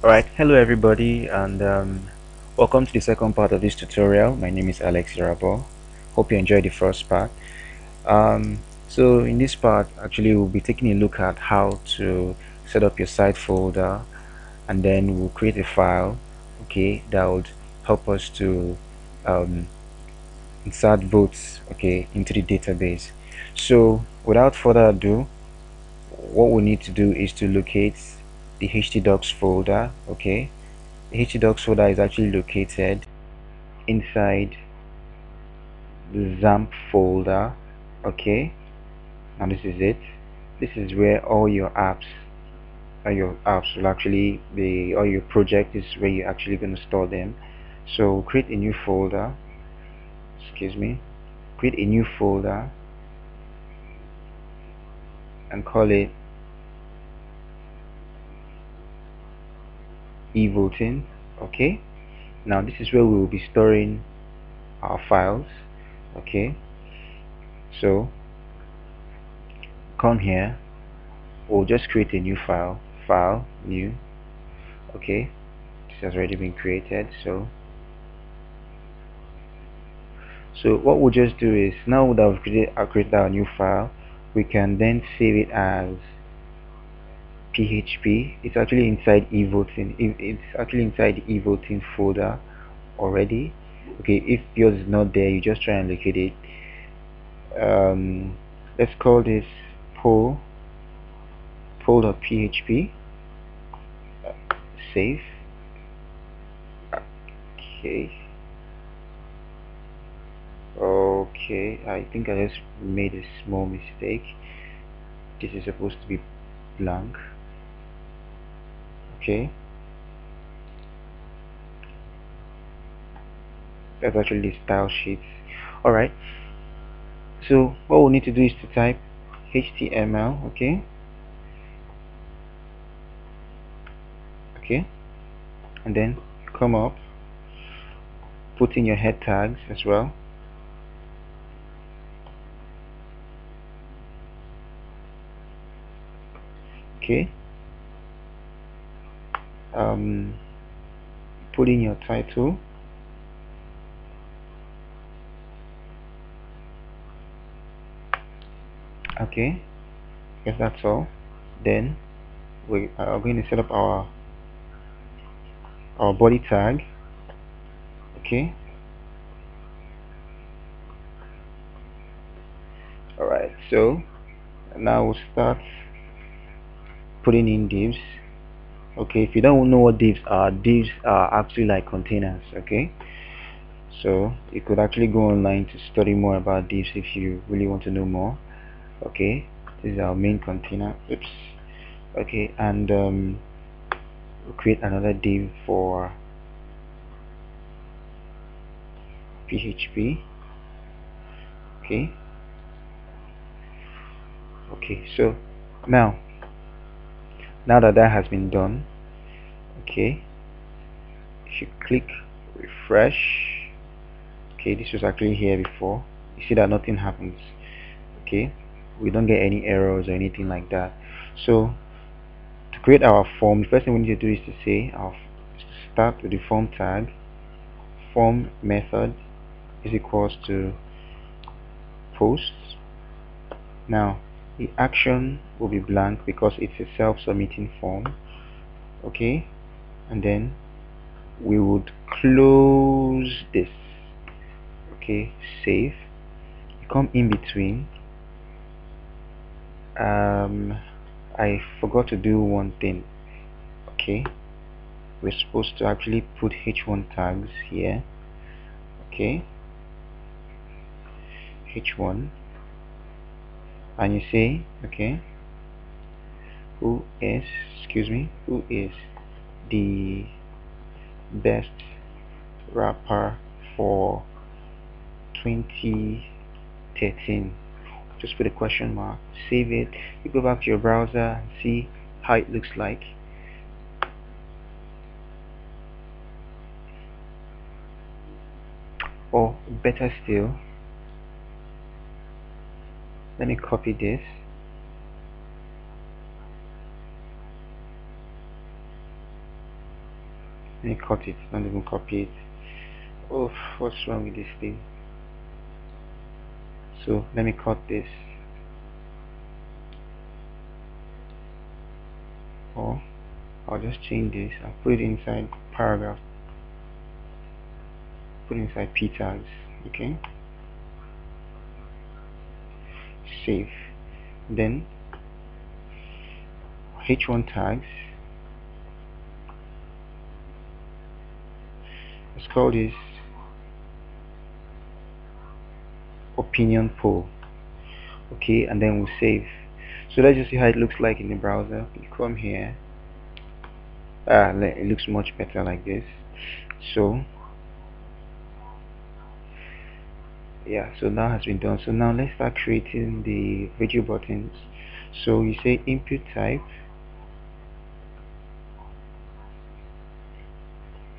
Alright, hello everybody, and welcome to the second part of this tutorial. My name is Alex Irabo. Hope you enjoyed the first part. So in this part, actually we'll be taking a look at how to set up your site folder, and then we'll create a file, okay, that would help us to um, insert votes, okay, into the database. So without further ado, what we need to do is to locate the htdocs folder, okay. The htdocs folder is actually located inside the XAMPP folder, okay. Now this is it. This is where all your apps will actually be, all your project is where you're actually going to store them. So create a new folder, excuse me, create a new folder and call it evoting, okay. Now this is where we will be storing our files, okay. So come here, we'll just create a new file new, okay. This has already been created. So what we'll just do is, now that we've created our new file, we can then save it as php. It's actually inside evoting. It's actually inside the evoting folder already, okay. If yours is not there, you just try and locate it. Let's call this poll.php. Save. Okay. Okay, I think I just made a small mistake. This is supposed to be blank, okay. That's actually the style sheet. Alright, so what we need to do is to type html, okay, and then come up, put in your head tags as well, okay. Put in your title, okay. Guess that's all. Then we are going to set up our body tag, okay. Alright, so now we'll start putting in divs, okay. If you don't know what divs are actually like containers, okay. So you could actually go online to study more about divs if you really want to know more, okay. This is our main container, oops, okay. And we'll create another div for php, okay. So now that has been done, okay, if you click refresh, okay, this was actually here before, you see that nothing happens, okay. We don't get any errors or anything like that. So to create our form, the first thing we need to do is to say start with the form tag. Form method is equals to posts. Now the action will be blank because it's a self-submitting form, okay. And then we would close this, okay. Save. You come in between. I forgot to do one thing, okay. We're supposed to actually put h1 tags here, okay. h1, and you say, okay, who is the best rapper for 2013. Just put a question mark, save it. You go back to your browser and see how it looks like. Or better still, let me copy this, Let me cut it, not even copy it. Oh, what's wrong with this thing? So let me cut this, or I'll just change this and put it inside paragraph, put it inside p tags. Okay, save. Then h1 tags, let's call this opinion poll. Okay, and then we'll save. So let's just see how it looks like in the browser. You come here, it looks much better like this. So yeah, so that has been done. So now let's start creating the video buttons. So you say input type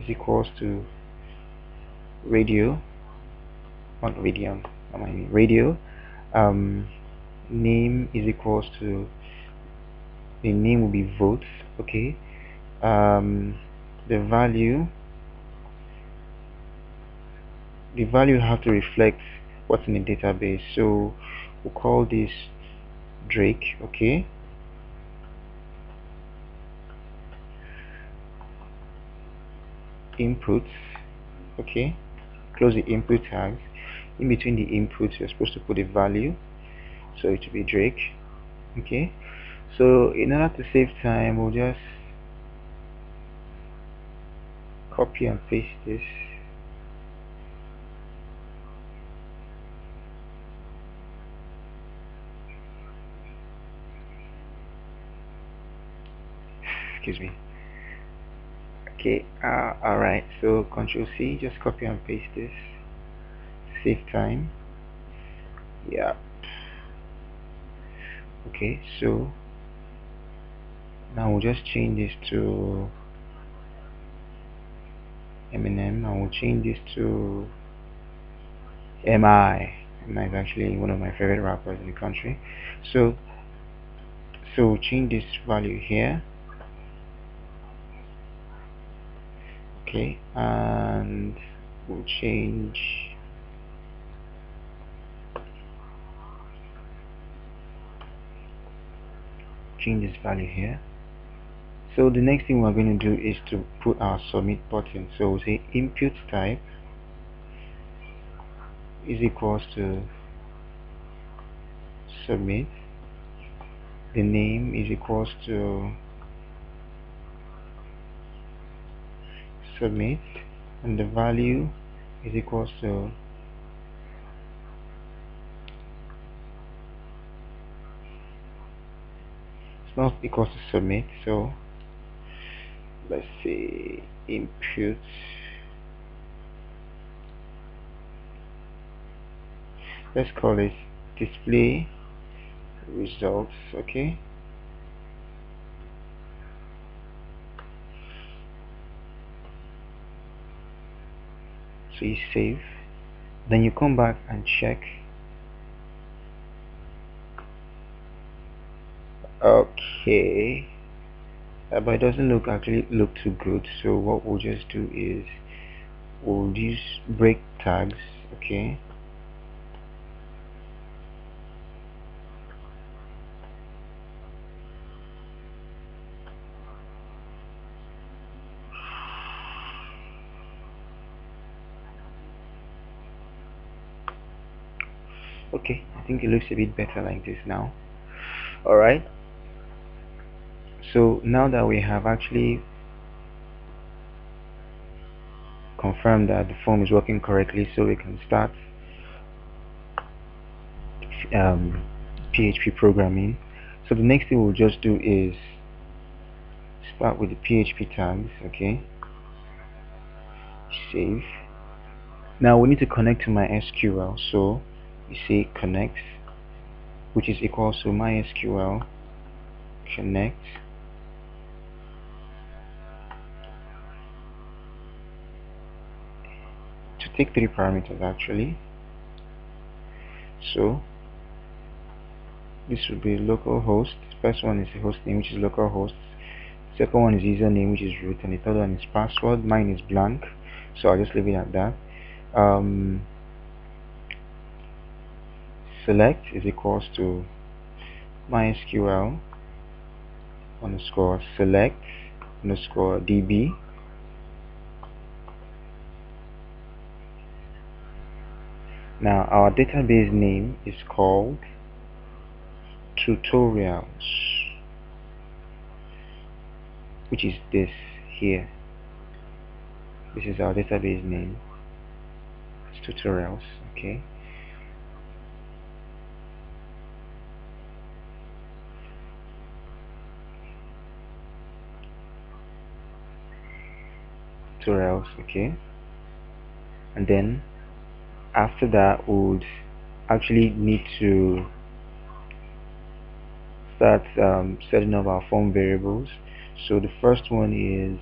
is equals to radio, not radian, I mean radio. Name is equals to, the name will be votes. Okay, the value, have to reflect what's in the database. So we'll call this Drake. Okay, inputs. Okay, close the input tags. In between the inputs you're supposed to put a value, so it will be Drake. Okay, so in order to save time, we'll just copy and paste this. Excuse me. Okay, alright, so Control C, just copy and paste this, save time. Yeah, okay, so now we'll just change this to Eminem, and we'll change this to MI. MI is actually one of my favorite rappers in the country. So we'll change this value here. Okay, and we'll change this value here. So the next thing we're going to do is to put our submit button. So we'll say input type is equals to submit, the name is equals to submit, and the value is equals to, it's not equals to submit, so let's say input, let's call it display results. Okay, so you save, then you come back and check. Okay, but it doesn't look too good, so what we'll just do is we'll use break tags. Okay, okay, I think it looks a bit better like this now. Alright, so now that we have actually confirmed that the form is working correctly, so we can start PHP programming. So the next thing we'll just do is start with the PHP tags. Okay, save. Now we need to connect to my SQL, so you say connect, which is equal to MySQL connect to take 3 parameters actually. So this will be localhost. First one is the host name, which is localhost Second one is username, which is root, and the third one is password. Mine is blank, so I'll just leave it at that. Select is equals to mysql underscore select underscore db. Now our database name is called tutorials, which is this here. This is our database name. It's tutorials. Okay. Tutorials. Okay. And then after that, we would actually need to start setting up our form variables. So the first one is,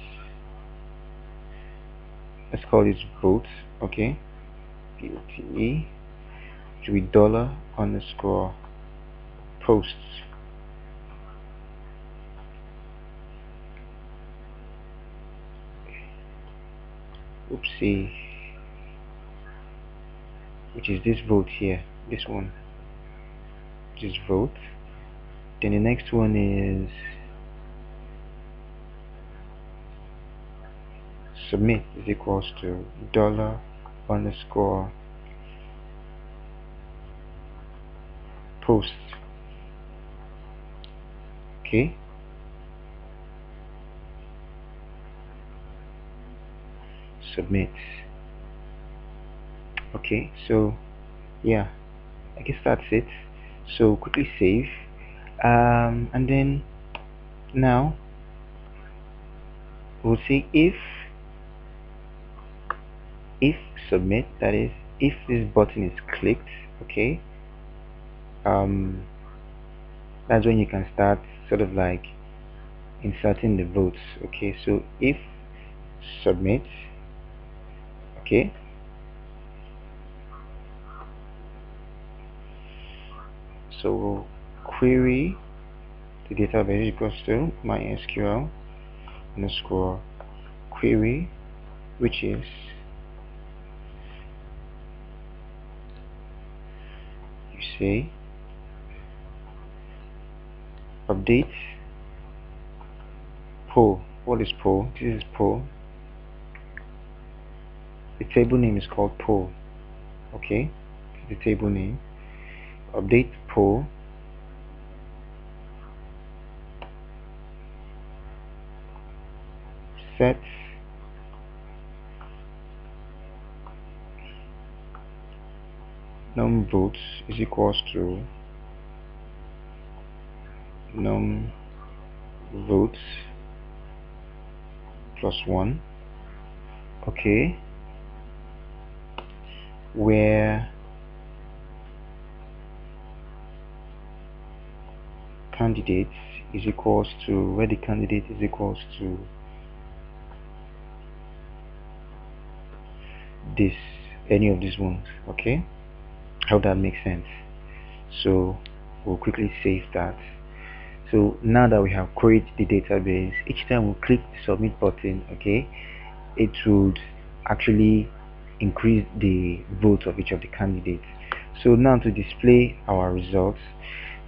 let's call this vote. Okay. vote to be dollar underscore posts. Oopsie, which is this vote here, this one, which is vote. Then the next one is submit is equals to dollar underscore post. Okay, submit. Okay, so yeah, I guess that's it. So quickly save, and then now we'll see if submit, that is if this button is clicked. Okay, that's when you can start sort of like inserting the votes. Okay, so if submit, okay, so we'll query the database equals to mysql underscore query, which is you say update poll. What is poll? This is poll. The table name is called poll. Okay, the table name. Update poll set num votes is equals to num votes plus 1. Okay, where candidates is equals to, where the candidate is equals to this, any of these ones. Okay, how that makes sense. So we'll quickly save that. So now that we have created the database, each time we click the submit button, okay, it would actually increase the votes of each of the candidates. So now to display our results,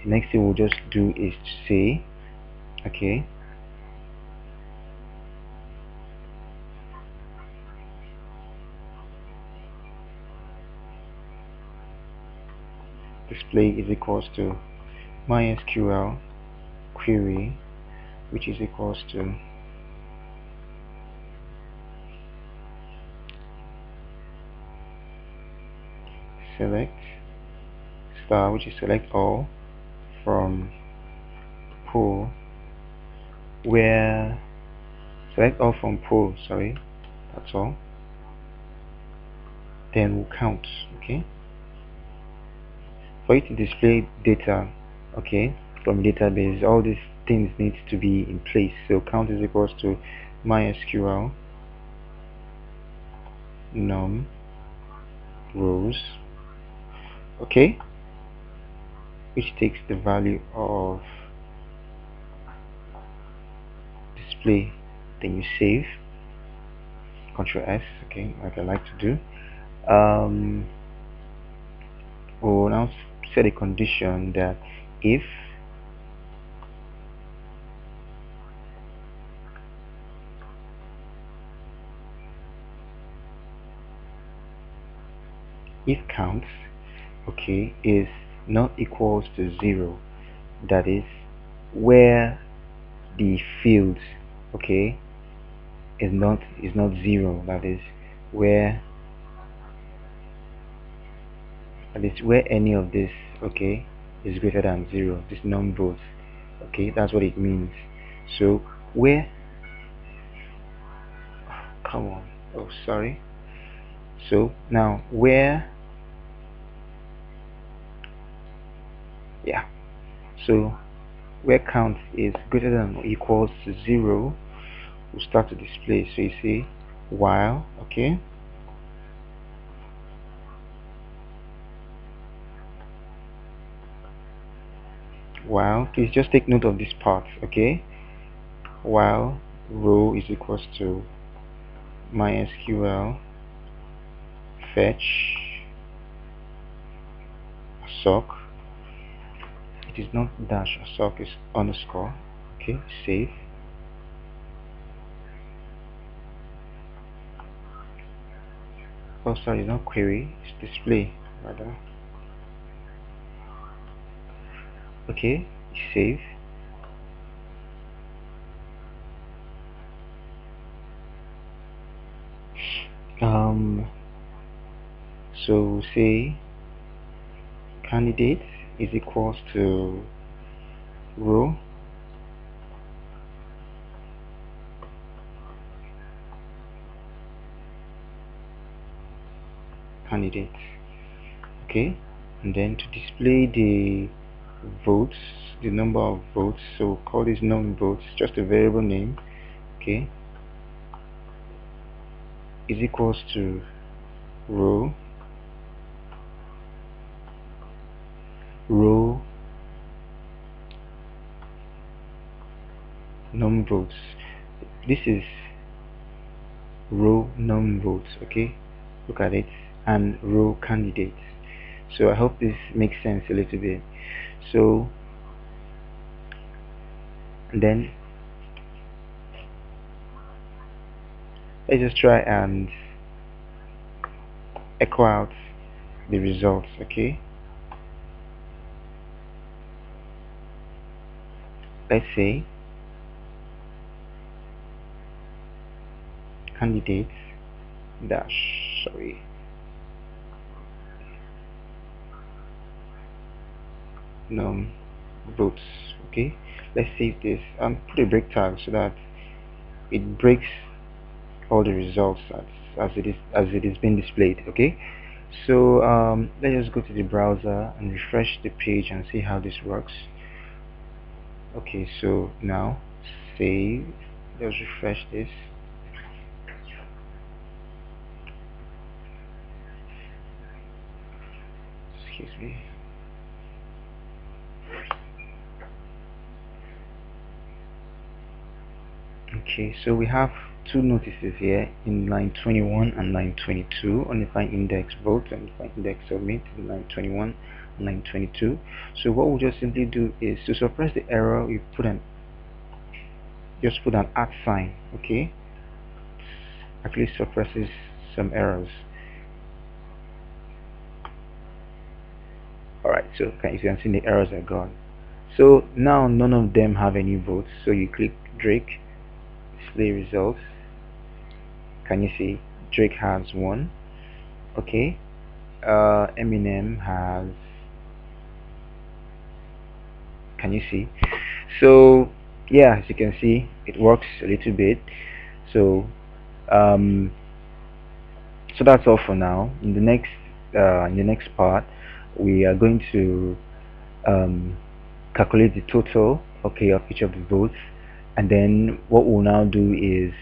the next thing we'll just do is to say, okay, display is equals to mysql query, which is equals to select star, which is select all from pool, where select all from pool, sorry, that's all. Then we'll count. Okay, for you to display data, okay, from database, all these things need to be in place. So count is equals to mysql num rows, okay, which takes the value of display, then you save, Control S, okay, like I like to do. We'll now set a condition that if count, okay, is not equals to 0, that is where the field, okay, is not 0, where that is where any of this, okay, is greater than 0, this non-vote, okay, that's what it means. So where, come on, oh sorry, so now where, yeah, so where count is greater than or equals to 0, we'll start to display. So you see while, okay, while, please just take note of this part, okay, while row is equals to mysql fetch sock, it is not dash, sock is underscore, okay, save. Oh sorry, not query, it's display rather, okay, save. um so say candidate is equals to row, candidate, okay, and then to display the votes, the number of votes, so call this non-votes, just a variable name, okay, is equals to row, row non-votes, this is row non-votes, okay, look at it, and row candidates. So I hope this makes sense a little bit. So and then let's just try and echo out the results, okay. Let's say candidates dash, sorry, num votes, okay. Let's save this and put a break tag so that it breaks all the results as it is being displayed, okay. So let's just go to the browser and refresh the page and see how this works. Okay, so now save, let's refresh this. Excuse me. Okay, so we have two notices here in line 21 and line 22, undefined index vote and undefined index submit in line 21 and line 22. So what we'll just simply do is to suppress the error, we just put an @ sign, okay, actually suppresses some errors. Alright, so you can see the errors are gone. So now none of them have any votes, so you click Drake, display results. Can you see Drake has 1, okay, Eminem has, can you see? So yeah, as you can see, it works a little bit. So um so that's all for now. In the next part, we are going to um calculate the total, okay, of each of the votes, and then what we'll now do is,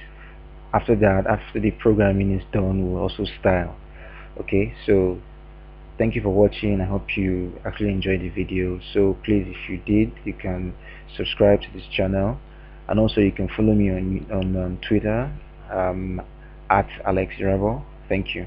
after that, after the programming is done, we'll also style, okay. So thank you for watching. I hope you actually enjoyed the video. So please, if you did, you can subscribe to this channel And also you can follow me on Twitter, at Alex Irabo. Thank you.